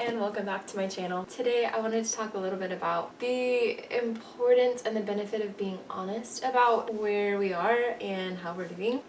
and welcome back to my channel. Today I wanted to talk a little bit about the importance and the benefit of being honest about where we are and how we're doing.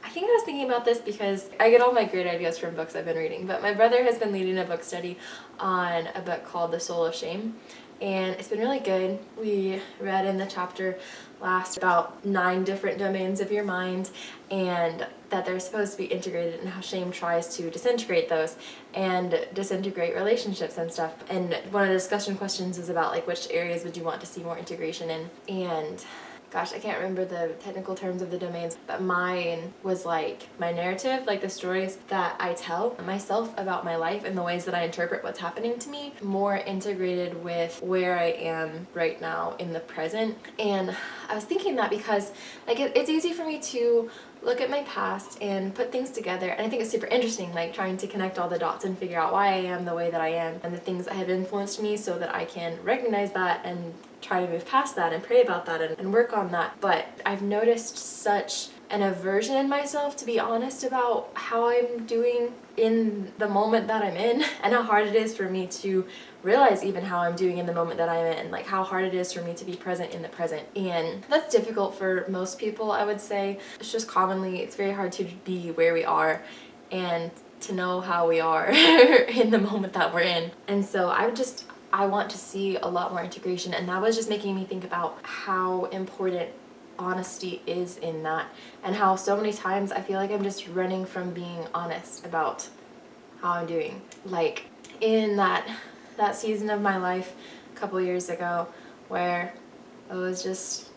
I think I was thinking about this because I get all my great ideas from books I've been reading, but my brother has been leading a book study on a book called The Soul of Shame, and it's been really good. We read in the chapter last about 9 different domains of your mind, and that they're supposed to be integrated, and how shame tries to disintegrate those and disintegrate relationships and stuff. And one of the discussion questions is about like which areas would you want to see more integration in. And gosh, I can't remember the technical terms of the domains, but mine was like my narrative, like the stories that I tell myself about my life and the ways that I interpret what's happening to me, more integrated with where I am right now in the present. And I was thinking that because like it's easy for me to look at my past and put things together, and I think it's super interesting, like trying to connect all the dots and figure out why I am the way that I am and the things that have influenced me, so that I can recognize that and try to move past that and pray about that and work on that. But I've noticed such an aversion in myself to be honest about how I'm doing in the moment that I'm in, and how hard it is for me to realize even how I'm doing in the moment that I'm in, like how hard it is for me to be present in the present. And that's difficult for most people, I would say. It's just commonly, it's very hard to be where we are and to know how we are in the moment that we're in. And so I want to see a lot more integration, and that was just making me think about how important honesty is in that, and how so many times I feel like I'm just running from being honest about how I'm doing. Like in that season of my life a couple years ago where it was just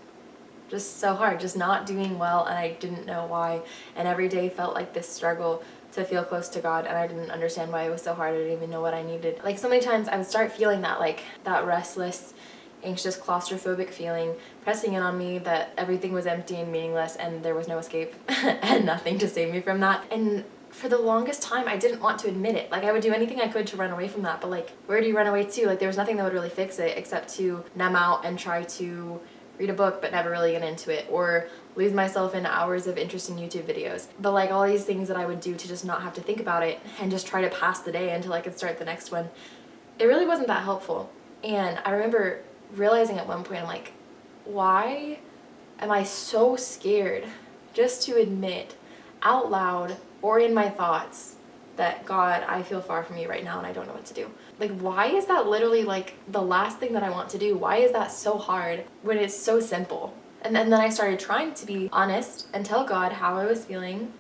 so hard, just not doing well, and I didn't know why, and every day felt like this struggle to feel close to God, and I didn't understand why it was so hard. I didn't even know what I needed. Like so many times I would start feeling that, like that restless, anxious, claustrophobic feeling pressing in on me, that everything was empty and meaningless and there was no escape and nothing to save me from that. And for the longest time I didn't want to admit it. Like I would do anything I could to run away from that, but like where do you run away to? Like there was nothing that would really fix it except to numb out and try to read a book but never really get into it, or lose myself in hours of interesting YouTube videos. But like all these things that I would do to just not have to think about it and just try to pass the day until I could start the next one, it really wasn't that helpful. And I remember realizing at one point, I'm like, why am I so scared just to admit out loud or in my thoughts that God, I feel far from you right now and I don't know what to do? Like, why is that literally like the last thing that I want to do? Why is that so hard when it's so simple? And then I started trying to be honest and tell God how I was feeling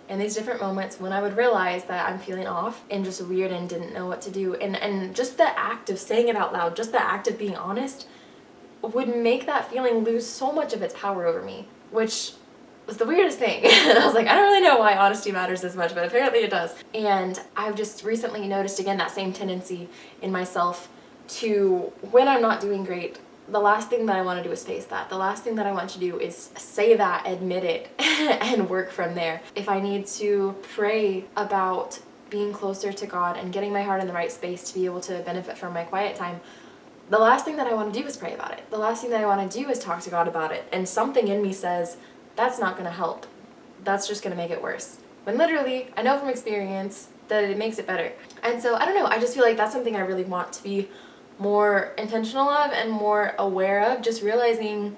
in these different moments when I would realize that I'm feeling off and just weird and didn't know what to do. And just the act of saying it out loud, just the act of being honest, would make that feeling lose so much of its power over me, which was the weirdest thing. And I was like, I don't really know why honesty matters this much, but apparently it does. And I've just recently noticed again that same tendency in myself to, when I'm not doing great, the last thing that I want to do is face that. The last thing that I want to do is say that, admit it, and work from there. If I need to pray about being closer to God and getting my heart in the right space to be able to benefit from my quiet time, the last thing that I want to do is pray about it. The last thing that I want to do is talk to God about it. And something in me says, that's not going to help. That's just going to make it worse. When literally, I know from experience that it makes it better. And so, I don't know, I just feel like that's something I really want to be more intentional of and more aware of, just realizing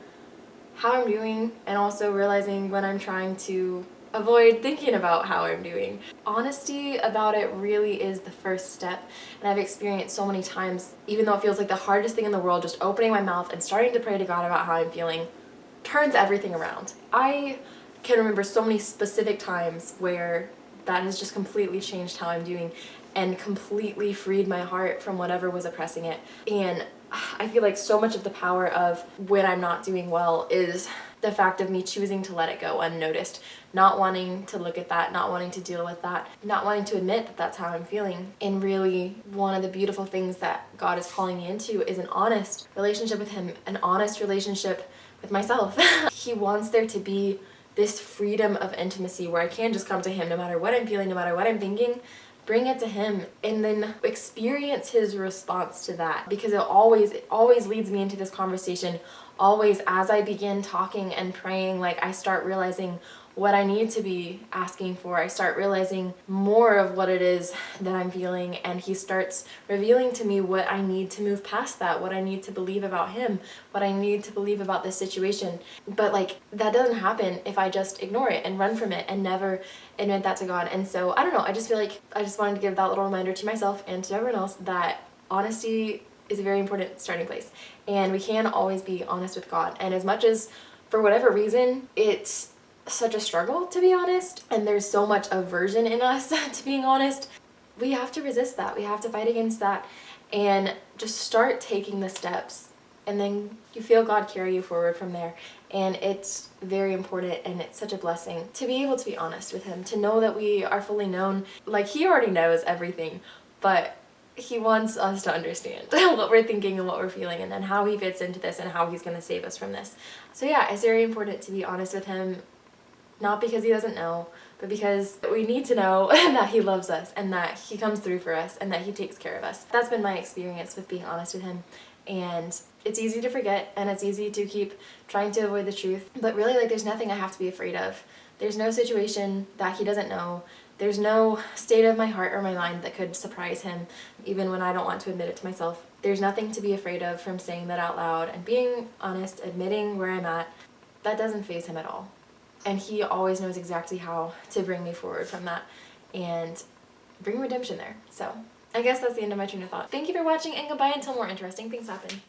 how I'm doing, and also realizing when I'm trying to avoid thinking about how I'm doing. Honesty about it really is the first step, and I've experienced so many times, even though it feels like the hardest thing in the world, just opening my mouth and starting to pray to God about how I'm feeling turns everything around. I can remember so many specific times where that has just completely changed how I'm doing and completely freed my heart from whatever was oppressing it. And I feel like so much of the power of when I'm not doing well is the fact of me choosing to let it go unnoticed, not wanting to look at that, not wanting to deal with that, not wanting to admit that that's how I'm feeling. And really, one of the beautiful things that God is calling me into is an honest relationship with Him, an honest relationship with myself. He wants there to be this freedom of intimacy where I can just come to Him no matter what I'm feeling, no matter what I'm thinking, bring it to Him, and then experience His response to that, because it always leads me into this conversation. Always, as I begin talking and praying, like I start realizing what I need to be asking for. I start realizing more of what it is that I'm feeling, and he starts revealing to me what I need to move past that, what I need to believe about him, what I need to believe about this situation. But like, that doesn't happen if I just ignore it and run from it and never admit that to God. And so I don't know, I just feel like I just wanted to give that little reminder to myself and to everyone else that honesty is a very important starting place, and we can always be honest with God. And as much as for whatever reason it's such a struggle to be honest, and there's so much aversion in us to being honest, we have to resist that. We have to fight against that and just start taking the steps, and then you feel God carry you forward from there. And it's very important, and it's such a blessing to be able to be honest with him, to know that we are fully known. Like, he already knows everything, but he wants us to understand what we're thinking and what we're feeling, and then how he fits into this and how he's going to save us from this. So yeah, it's very important to be honest with him, not because he doesn't know, but because we need to know that he loves us and that he comes through for us and that he takes care of us. That's been my experience with being honest with him. And it's easy to forget, and it's easy to keep trying to avoid the truth. But really, like, there's nothing I have to be afraid of. There's no situation that he doesn't know. There's no state of my heart or my mind that could surprise him, even when I don't want to admit it to myself. There's nothing to be afraid of from saying that out loud and being honest, admitting where I'm at. That doesn't faze him at all. And he always knows exactly how to bring me forward from that and bring redemption there. So I guess that's the end of my train of thought. Thank you for watching, and goodbye until more interesting things happen.